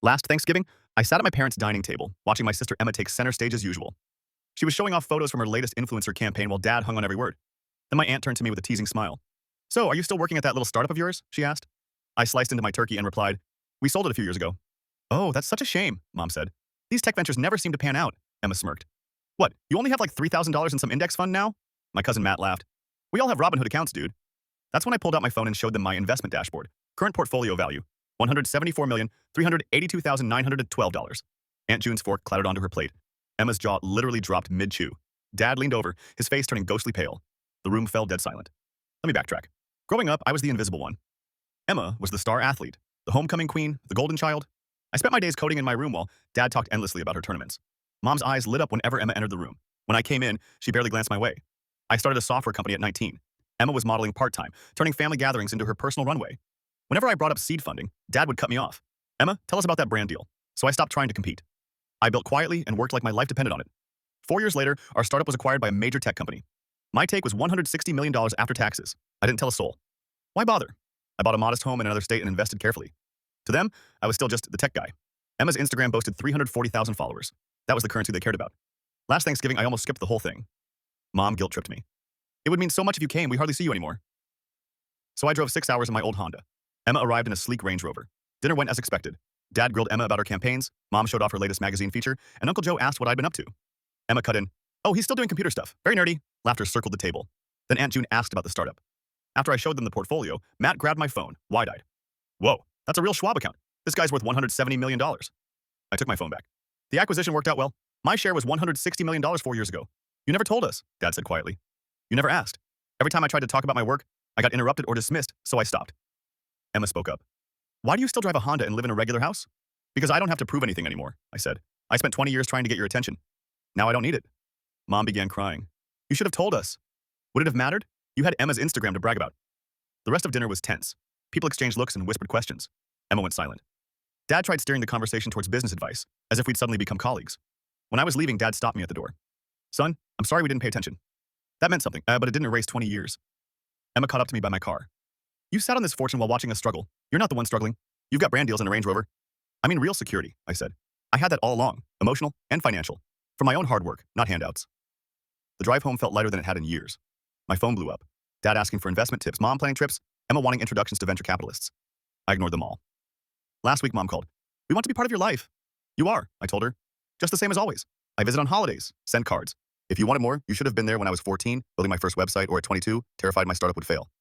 Last Thanksgiving, I sat at my parents' dining table, watching my sister Emma take center stage as usual. She was showing off photos from her latest influencer campaign while Dad hung on every word. Then my aunt turned to me with a teasing smile. "So, are you still working at that little startup of yours?" she asked. I sliced into my turkey and replied, "We sold it a few years ago." "Oh, that's such a shame," Mom said. "These tech ventures never seem to pan out," Emma smirked. "What, you only have like $3,000 in some index fund now?" My cousin Matt laughed. "We all have Robinhood accounts, dude." That's when I pulled out my phone and showed them my investment dashboard. Current portfolio value, $174,382,912. Aunt June's fork clattered onto her plate. Emma's jaw literally dropped mid-chew. Dad leaned over, his face turning ghostly pale. The room fell dead silent. Let me backtrack. Growing up, I was the invisible one. Emma was the star athlete, the homecoming queen, the golden child. I spent my days coding in my room while Dad talked endlessly about her tournaments. Mom's eyes lit up whenever Emma entered the room. When I came in, she barely glanced my way. I started a software company at 19. Emma was modeling part-time, turning family gatherings into her personal runway. Whenever I brought up seed funding, Dad would cut me off. "Emma, tell us about that brand deal." So I stopped trying to compete. I built quietly and worked like my life depended on it. 4 years later, our startup was acquired by a major tech company. My take was $160 million after taxes. I didn't tell a soul. Why bother? I bought a modest home in another state and invested carefully. To them, I was still just the tech guy. Emma's Instagram boasted 340,000 followers. That was the currency they cared about. Last Thanksgiving, I almost skipped the whole thing. Mom guilt-tripped me. "It would mean so much if you came, we hardly see you anymore." So I drove 6 hours in my old Honda. Emma arrived in a sleek Range Rover. Dinner went as expected. Dad grilled Emma about her campaigns, Mom showed off her latest magazine feature, and Uncle Joe asked what I'd been up to. Emma cut in, "Oh, he's still doing computer stuff. Very nerdy." Laughter circled the table. Then Aunt June asked about the startup. After I showed them the portfolio, Matt grabbed my phone, wide-eyed. "Whoa, that's a real Schwab account. This guy's worth $170 million. I took my phone back. "The acquisition worked out well. My share was $160 million 4 years ago. You never told us," Dad said quietly. "You never asked. Every time I tried to talk about my work, I got interrupted or dismissed, so I stopped." Emma spoke up. "Why do you still drive a Honda and live in a regular house?" "Because I don't have to prove anything anymore," I said. "I spent 20 years trying to get your attention. Now I don't need it." Mom began crying. "You should have told us." "Would it have mattered? You had Emma's Instagram to brag about." The rest of dinner was tense. People exchanged looks and whispered questions. Emma went silent. Dad tried steering the conversation towards business advice, as if we'd suddenly become colleagues. When I was leaving, Dad stopped me at the door. "Son, I'm sorry we didn't pay attention." That meant something, but it didn't erase 20 years. Emma caught up to me by my car. "You sat on this fortune while watching us struggle. You're not the one struggling. You've got brand deals and a Range Rover." "I mean real security," I said. "I had that all along, emotional and financial, from my own hard work, not handouts." The drive home felt lighter than it had in years. My phone blew up. Dad asking for investment tips, Mom planning trips, Emma wanting introductions to venture capitalists. I ignored them all. Last week, Mom called. "We want to be part of your life." "You are," I told her. "Just the same as always. I visit on holidays, send cards. If you wanted more, you should have been there when I was 14, building my first website, or at 22, terrified my startup would fail."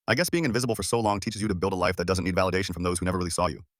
I guess being invisible for so long teaches you to build a life that doesn't need validation from those who never really saw you.